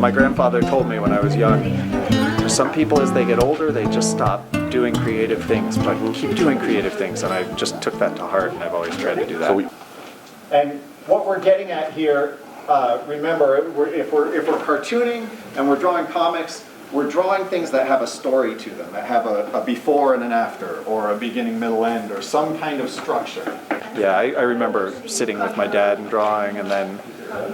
My grandfather told me when I was young, for some people as they get older, they just stop doing creative things, but keep doing creative things, and I just took that to heart, and I've always tried to do that. And what we're getting at here, remember, if we're cartooning and we're drawing comics, we're drawing things that have a story to them, that have a before and an after, or a beginning, middle, end, or some kind of structure. Yeah, I remember sitting with my dad and drawing, and then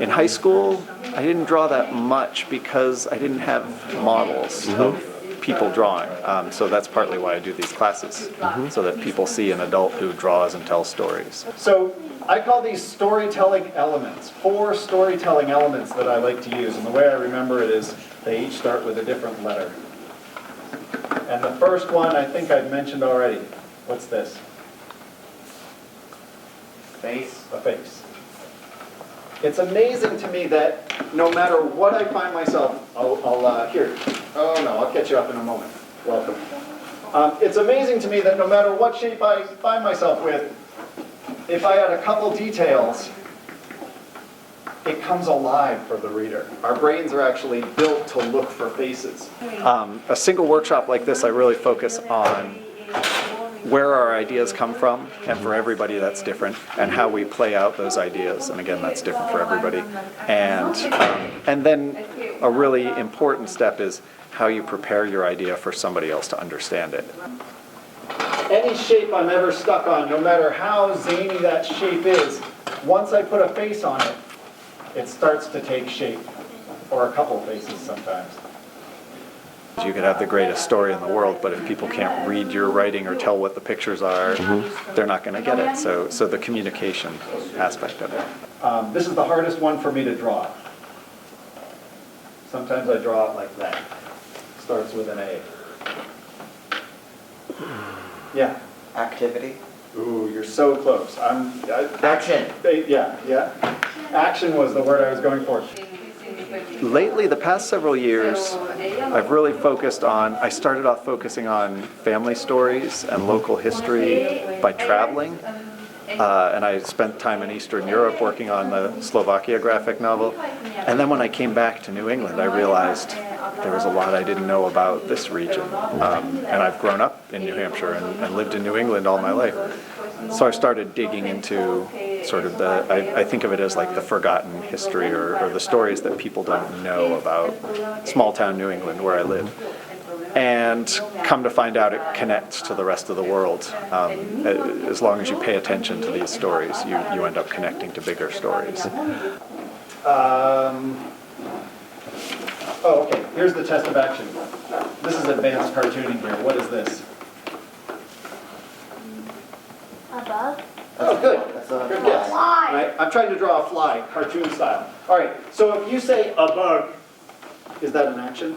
in high school, I didn't draw that much because I didn't have models of people drawing. So that's partly why I do these classes, so that people see an adult who draws and tells stories. So I call these storytelling elements, 4 storytelling elements that I like to use. And the way I remember it is they each start with a different letter. And the first one I think I've mentioned already. What's this? Face. A face. It's amazing to me that no matter what I find myself, here. Oh no, I'll catch you up in a moment. Welcome. It's amazing to me that no matter what shape I find myself with, if I add a couple details, it comes alive for the reader. Our brains are actually built to look for faces. A single workshop like this, I really focus on where our ideas come from, and for everybody that's different, and how we play out those ideas, and again that's different for everybody. And then a really important step is how you prepare your idea for somebody else to understand it. Any shape I'm ever stuck on, no matter how zany that shape is, once I put a face on it, it starts to take shape, or a couple faces sometimes. You could have the greatest story in the world, but if people can't read your writing or tell what the pictures are, they're not going to get it. So the communication aspect of it. This is the hardest one for me to draw. Sometimes I draw it like that. Starts with an A. Yeah. Activity. Ooh, you're so close. Action. Yeah. Action was the word I was going for. Lately, the past several years, I've really focused on, I started off focusing on family stories and local history by traveling. And I spent time in Eastern Europe working on the Slovakia graphic novel. And then when I came back to New England, I realized there was a lot I didn't know about this region. And I've grown up in New Hampshire and lived in New England all my life. So I started digging into sort of I think of it as like the forgotten history or the stories that people don't know about small town New England where I live. And come to find out it connects to the rest of the world. As long as you pay attention to these stories, you end up connecting to bigger stories. Oh, okay, here's the test of action. This is advanced cartooning here. What is this? A bug? Oh, good. That's a Good guess. Fly. Right, I'm trying to draw a fly, cartoon style. All right, so if you say a bug, is that an action?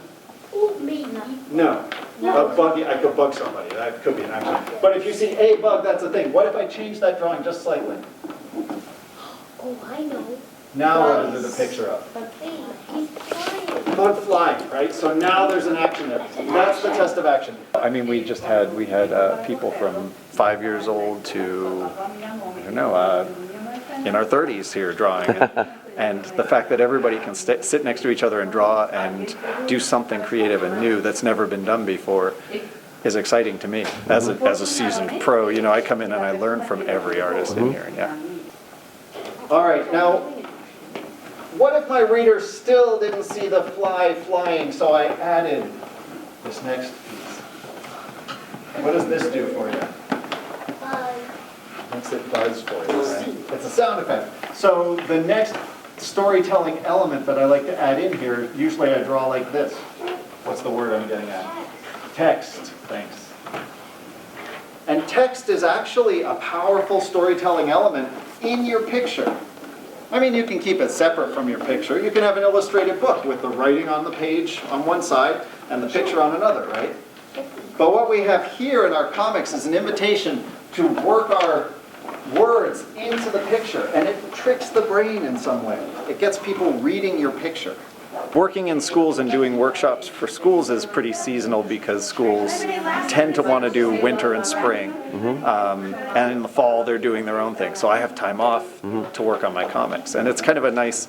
Ooh, me. No. No. A bug, I could bug somebody. That could be an action. But if you see a bug, that's a thing. What if I change that drawing just slightly? Oh, I know. Now what is it a picture of? Hey, he's flying. Bug flying, right? So now there's an action there. That's the test of action. I mean, we had people from 5 years old to, I don't know, in our 30s here drawing. And the fact that everybody can sit next to each other and draw and do something creative and new that's never been done before is exciting to me. As a seasoned pro, you know, I come in and I learn from every artist in here. Yeah. All right, now, what if my reader still didn't see the fly flying, so I added this next piece? What does this do for you? Makes it buzz for you, right? It's a sound effect. So the next storytelling element that I like to add in here, usually I draw like this. What's the word I'm getting at? Text. Thanks. And text is actually a powerful storytelling element in your picture. I mean, you can keep it separate from your picture. You can have an illustrated book with the writing on the page on one side and the picture on another, right? But what we have here in our comics is an invitation to work our words into the picture, and it tricks the brain in some way. It gets people reading your picture. Working in schools and doing workshops for schools is pretty seasonal because schools tend to want to do winter and spring. And in the fall, they're doing their own thing. So I have time off to work on my comics. And it's kind of a nice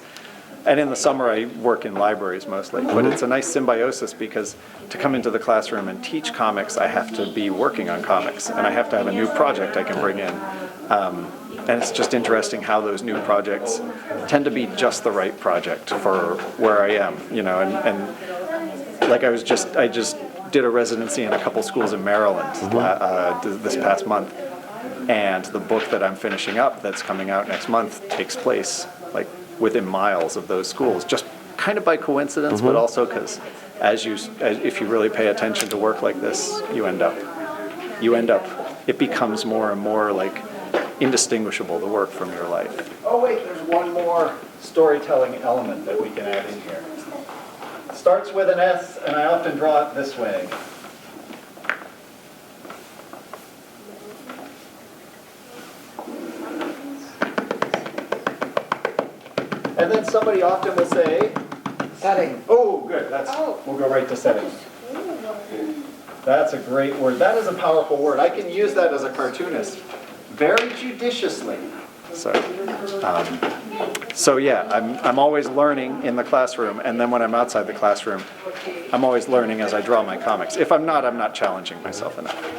And in the summer, I work in libraries mostly. But it's a nice symbiosis because to come into the classroom and teach comics, I have to be working on comics. And I have to have a new project I can bring in. And it's just interesting how those new projects tend to be just the right project for where I am, you know, and like I just did a residency in a couple schools in Maryland this past month. And the book that I'm finishing up that's coming out next month takes place like within miles of those schools, just kind of by coincidence, but also because if you really pay attention to work like this, it becomes more and more like indistinguishable, the work from your life. Oh wait, there's one more storytelling element that we can add in here. Starts with an S, and I often draw it this way. And then somebody often will say, Setting. oh, good, we'll go right to setting. That's a great word. That is a powerful word. I can use that as a cartoonist very judiciously. So yeah, I'm always learning in the classroom, and then when I'm outside the classroom, I'm always learning as I draw my comics. If I'm not challenging myself enough.